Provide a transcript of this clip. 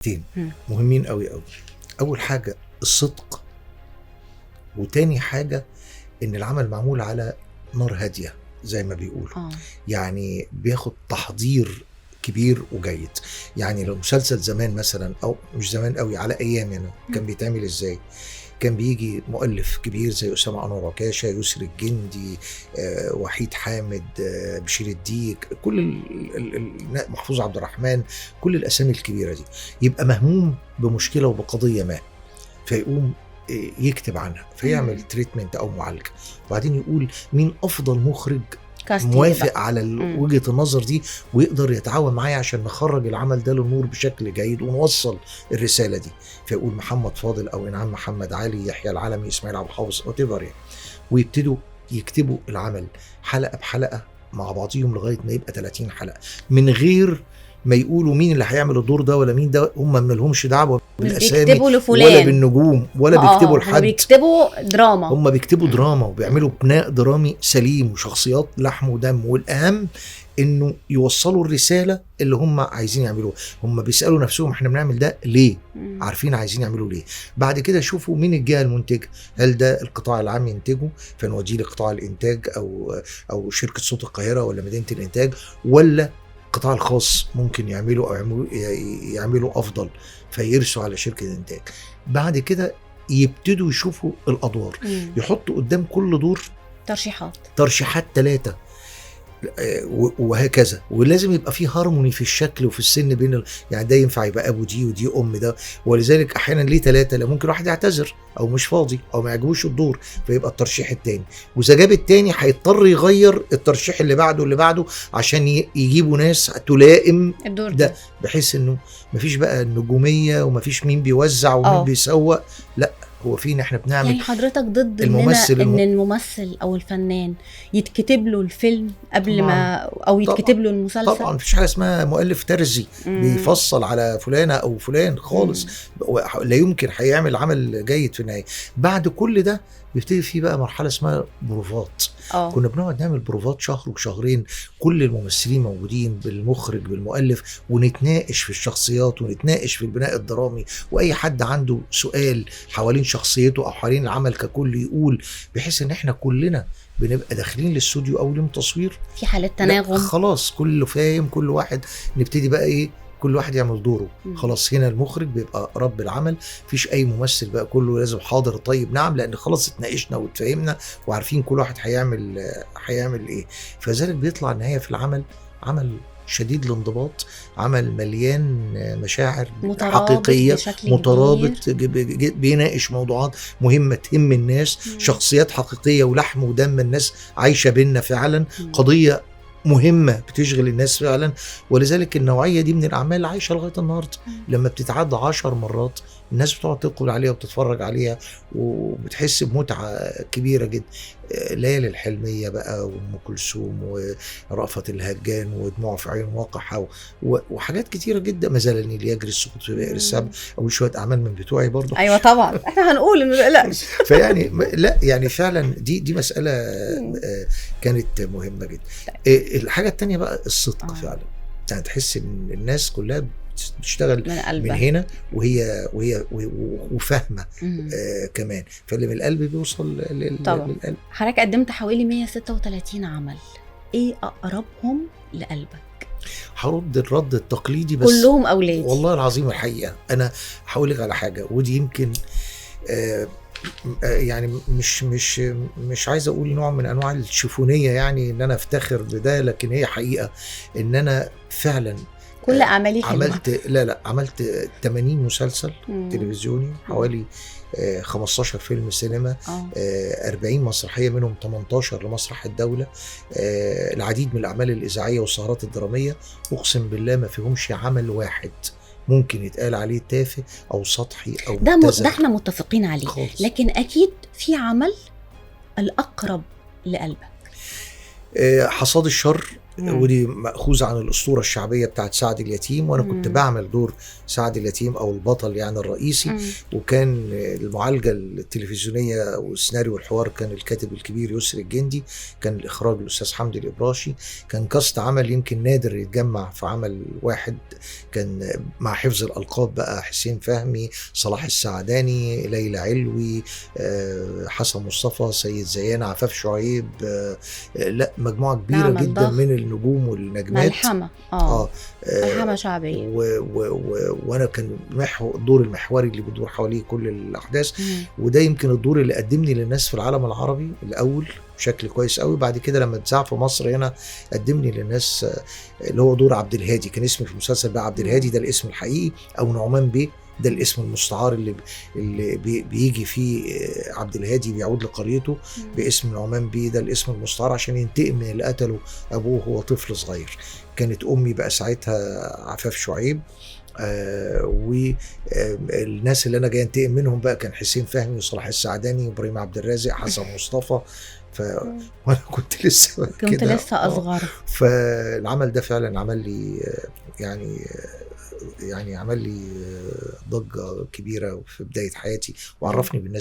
حاجتين مهمين قوي قوي. اول حاجه الصدق، وتاني حاجه ان العمل معمول على نار هاديه زي ما بيقولوا. يعني بياخد تحضير كبير وجيد. يعني لو مسلسل زمان مثلا، او مش زمان قوي، على ايام يعني كان بيتعمل ازاي؟ كان بيجي مؤلف كبير زي أسامة أنور عكاشة، يسري الجندي، وحيد حامد، بشير الديك، كل محفوظ عبد الرحمن، كل الأسامي الكبيرة دي، يبقى مهموم بمشكلة وبقضية ما، فيقوم يكتب عنها، فيعمل تريتمنت أو معالجة، وبعدين يقول مين أفضل مخرج موافق على وجهة النظر دي ويقدر يتعاون معايا عشان نخرج العمل ده للنور بشكل جيد ونوصل الرسالة دي. فيقول محمد فاضل أو إنعام محمد علي، يحيى العلمي، إسماعيل عبد الحافظ، whatever يعني. ويبتدوا يكتبوا العمل حلقة بحلقة مع بعضهم لغاية ما يبقى 30 حلقة، من غير ما يقولوا مين اللي هيعمل الدور ده ولا مين ده. هم ما لهمش دعوه بالاسامي ولا بالنجوم ولا بيكتبوا لحد. هم بيكتبوا دراما، هم بيكتبوا دراما وبيعملوا بناء درامي سليم وشخصيات لحم ودم، والاهم انه يوصلوا الرساله اللي هم عايزين يعملوها. هم بيسالوا نفسهم احنا بنعمل ده ليه؟ عارفين عايزين يعملوا ليه. بعد كده يشوفوا مين الجهه المنتجه، هل ده القطاع العام ينتجه فنوديه لقطاع الانتاج او شركه صوت القاهره ولا مدينه الانتاج، ولا القطاع الخاص ممكن يعملوا افضل فيرسوا على شركه الانتاج. بعد كده يبتدوا يشوفوا الادوار، يحطوا قدام كل دور ترشيحات 3 وهكذا. ولازم يبقى فيه هارموني في الشكل وفي السن بين يعني ده ينفع يبقى ابو دي ودي ام ده. ولذلك احيانا ليه 3؟ لا، ممكن واحد يعتذر او مش فاضي او ما يعجبوش الدور فيبقى الترشيح التاني، واذا جاب التاني هيضطر يغير الترشيح اللي بعده عشان يجيبوا ناس تلائم الدور ده، بحيث انه مفيش بقى النجوميه ومفيش مين بيوزع ومين بيسوق. لا، هو فين احنا بنعمل. يعني حضرتك ضد ان الممثل او الفنان يتكتب له الفيلم قبل طبعًا. ما او يتكتب له المسلسل؟ طبعا مفيش حاجه اسمها مؤلف ترزي بيفصل على فلانه او فلان خالص. لا يمكن هيعمل عمل جيد في النهايه. بعد كل ده بيبتدي فيه بقى مرحله اسمها بروفات. كنا بنقعد نعمل بروفات شهر وشهرين، كل الممثلين موجودين بالمخرج بالمؤلف، ونتناقش في الشخصيات ونتناقش في البناء الدرامي، واي حد عنده سؤال حوالين شخصيته او حوالين العمل ككل يقول، بحيث ان احنا كلنا بنبقى داخلين للاستوديو او للتصوير في حالة تناغم. خلاص كله فاهم، كل واحد نبتدي بقى ايه، كل واحد يعمل دوره. خلاص هنا المخرج بيبقى رب العمل، فيش اي ممثل بقى كله لازم حاضر طيب نعم، لان خلاص اتناقشنا واتفاهمنا وعارفين كل واحد هيعمل ايه. فذلك بيطلع النهاية في العمل عمل شديد الانضباط، عمل مليان مشاعر حقيقية، مترابط، بيناقش موضوعات مهمة تهم الناس، شخصيات حقيقية ولحم ودم الناس عايشة بينا فعلا، قضية مهمة بتشغل الناس فعلا. ولذلك النوعية دي من الأعمال عايشة لغاية النهاردة. لما بتتعدى 10 مرات الناس بتقعد تقول عليها وبتتفرج عليها وبتحس بمتعة كبيرة جدا. ليالي الحلمية بقى، وأم كلثوم، ورأفت الهجان، ودموع في عين واقحة، وحاجات كتيرة جدا. ما زال النيل يجري، السقوط في بئر السبع، أو شوية أعمال من بتوعي برضو. أيوة طبعا احنا هنقول إنه لا فيعني لا يعني فعلا دي مسألة كانت مهمة جدا. الحاجة التانية بقى الصدق فعلا. يعني تحس إن الناس كلها بتشتغل من هنا وهي وفاهمه كمان، فاللي من القلب بيوصل للقلب. حضرتك قدمت حوالي 136 عمل، ايه اقربهم لقلبك؟ هرد الرد التقليدي بس كلهم اولادي والله العظيم. الحقيقه انا هقول لك على حاجه، ودي يمكن يعني مش عايز اقول نوع من انواع الشفونيه، يعني ان انا افتخر بده، لكن هي حقيقه ان انا فعلا كل اعمالي عملت 80 مسلسل تلفزيوني، حوالي 15 فيلم سينما، 40 مسرحيه منهم 18 لمسرح الدوله، العديد من الاعمال الاذاعيه والسهرات الدراميه. اقسم بالله ما فيهمش عمل واحد ممكن يتقال عليه تافه او سطحي او ده احنا متفقين عليه خالص. لكن اكيد في عمل الاقرب لقلبك. حصاد الشر ودي مأخوذة عن الأسطورة الشعبية بتاعت سعد اليتيم، وأنا كنت بعمل دور سعد اليتيم أو البطل يعني الرئيسي. وكان المعالجة التلفزيونية والسيناريو والحوار كان الكاتب الكبير يسري الجندي، كان الإخراج الأستاذ حمدي الإبراشي. كان كاست عمل يمكن نادر يتجمع في عمل واحد، كان مع حفظ الألقاب بقى حسين فهمي، صلاح السعداني، ليلى علوي، حسن مصطفى، سيد زيان، عفاف شعيب، لا مجموعة كبيرة جدا من النجوم والنجمات. ملحمة ملحمة شعبية. وانا كان الدور المحوري اللي بيدور حواليه كل الاحداث. وده يمكن الدور اللي قدمني للناس في العالم العربي الاول بشكل كويس قوي. بعد كده لما اتذاع في مصر هنا قدمني للناس اللي هو دور عبد الهادي، كان اسمي في المسلسل بقى عبد الهادي، ده الاسم الحقيقي، او نعمان بيه ده الاسم المستعار اللي بيجي فيه عبد الهادي بيعود لقريته باسم نعمان بيه، ده الاسم المستعار عشان ينتقم من اللي قتله ابوه وهو طفل صغير. كانت امي بقى ساعتها عفاف شعيب، والناس اللي انا جاي انتقم منهم بقى كان حسين فهمي وصلاح السعداني وابراهيم عبد الرازق، حسن مصطفى. وانا كنت لسه اصغر. فالعمل ده فعلا عمل لي يعني عمل لي ضجة كبيرة في بداية حياتي، وعرفني بالناس